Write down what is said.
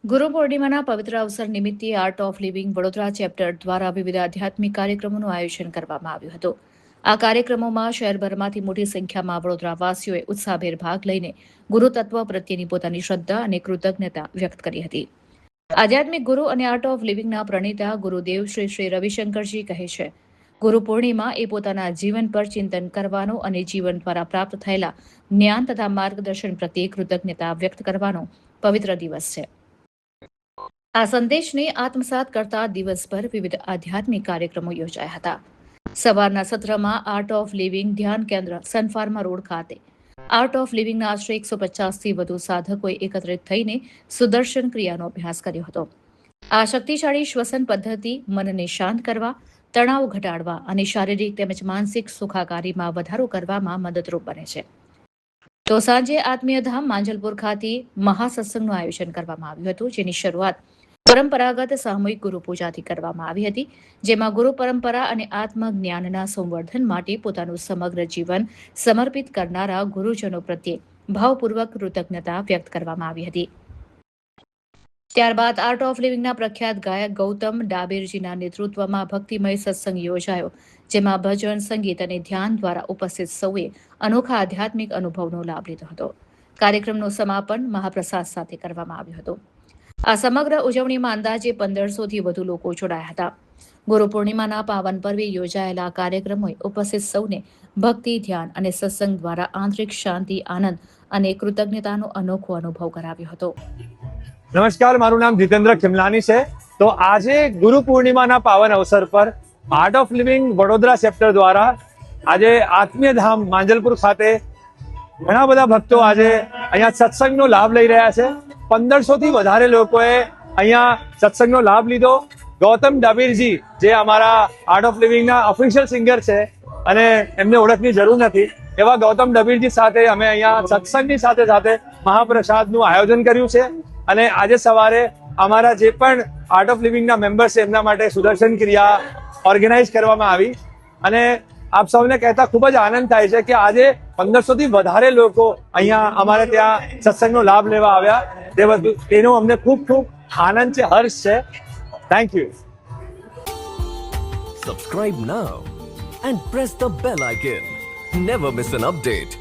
ગુરુ પૂર્ણિમાના પવિત્ર અવસર નિમિત્તે art of living Vadodara chapter દ્વારા વિવિધ આધ્યાત્મિક કાર્યક્રમોનું આયોજન કરવામાં આવ્યું હતું. આ કાર્યક્રમોમાં શહેરભરમાંથી મોટી સંખ્યામાં વડોદરાવાસીઓએ ઉત્સાહભેર ભાગ લઈને ગુરુ તત્વ પ્રત્યેની પોતાની શ્રદ્ધા અને કૃતજ્ઞતા વ્યક્ત કરી હતી. આધ્યાત્મિક ગુરુ અને આર્ટ ઓફ લિવિંગના પ્રણેતા ગુરુદેવ શ્રી રવિશંકરજી કહે છે, ગુરુ પૂર્ણિમા એ પોતાના જીવન પર ચિંતન કરવાનો અને જીવન દ્વારા પ્રાપ્ત થયેલા જ્ઞાન તથા માર્ગદર્શન પ્રત્યે કૃતજ્ઞતા વ્યક્ત કરવાનો પવિત્ર દિવસ છે. આ સંદેશને આત્મસાત કરતા દિવસભર વિવિધ આધ્યાત્મિક કાર્યક્રમો યોજાયા હતા. સવારના સત્રમાં આર્ટ ઓફ લિવિંગ ધ્યાન કેન્દ્ર સનફાર્મા રોડ ખાતે આર્ટ ઓફ લિવિંગના આશરે 150થી વધુ સાધકોએ એકત્રિત થઈને સુદર્શન ક્રિયાનો અભ્યાસ કર્યો હતો. આ શક્તિશાળી શ્વસન પદ્ધતિ મનને શાંત કરવા, તણાવ ઘટાડવા અને શારીરિક તેમજ માનસિક સુખાકારીમાં વધારો કરવામાં મદદરૂપ બને છે. તો સાંજે આત્મીય ધામ માંજલપુર ખાતે મહાસત્સંગનું આયોજન કરવામાં આવ્યું હતું, જેની શરૂઆત પરંપરાગત સામૂહિક ગુરુ પૂજાથી કરવામાં આવી હતી, જેમાં ગુરુ પરંપરા અને આત્મજ્ઞાનના સંવર્ધન માટે પોતાનું સમગ્ર જીવન સમર્પિત કરનારા ગુરુજનો પ્રત્યે ભાવપૂર્વક કૃતજ્ઞતા વ્યક્ત કરવામાં આવી હતી. ત્યારબાદ આર્ટ ઓફ લિવિંગના પ્રખ્યાત ગાયક ગૌતમ ડાબેરજીના નેતૃત્વમાં ભક્તિમય સત્સંગ યોજાયો, જેમાં ભજન, સંગીત અને ધ્યાન દ્વારા ઉપસ્થિત સૌએ અનોખા આધ્યાત્મિક અનુભવનો લાભ લીધો હતો. કાર્યક્રમનું સમાપન મહાપ્રસાદ સાથે કરવામાં આવ્યું હતું. આ સમગ્ર ઉજવણીમાં અંદાજે 1500થી વધુ લોકો જોડાયા હતા. ગુરુ પૂર્ણિમાના પાવન પર્વે યોજાયેલા કાર્યક્રમોએ ઉપસ્થિત સૌને ભક્તિ, ધ્યાન અને સત્સંગ દ્વારા આંતરિક શાંતિ, આનંદ અને કૃતજ્ઞતાનો અનોખો અનુભવ કરાવ્યો હતો. નમસ્કાર, મારું નામ જીતેન્દ્ર ખિમલાની છે. તો આજે ગુરુ પૂર્ણિમાના પાવન અવસર પર art of living Vadodara chapter દ્વારા આજે આત્મીય ધામ માંજલપુર ખાતે ઘણા બધા ભક્તો આજે અહીંયા સત્સંગનો લાભ લઈ રહ્યા છે. 1500થી વધારે લોકોએ અહીંયા સત્સંગનો લાભ લીધો. ગૌતમ ડાબીરજી જે અમારા આર્ટ ઓફ લિવિંગના ઓફિશિયલ સિંગર છે અને એમને ઓળખની જરૂર નથી, એવા ગૌતમ ડાબીરજી સાથે અમે અહીંયા સત્સંગની સાથે સાથે મહાપ્રસાદનું આયોજન કર્યું છે. અને આજે સવારે અમારા જે પણ આર્ટ ઓફ લિવિંગના મેમ્બર્સ છે એમના માટે સુદર્શન ક્રિયા ઓર્ગેનાઇઝ કરવામાં આવી. અને આપ સૌને કહેતા ખૂબ જ આનંદ થાય છે કે આજે 1500થી વધારે લોકો અહીંયા અમારે ત્યાં સત્સંગનો લાભ લેવા આવ્યા. તેનો અમને ખૂબ ખૂબ આનંદ છે, હર્ષ છે. Thank you. Subscribe now and press the bell icon. Never miss an update.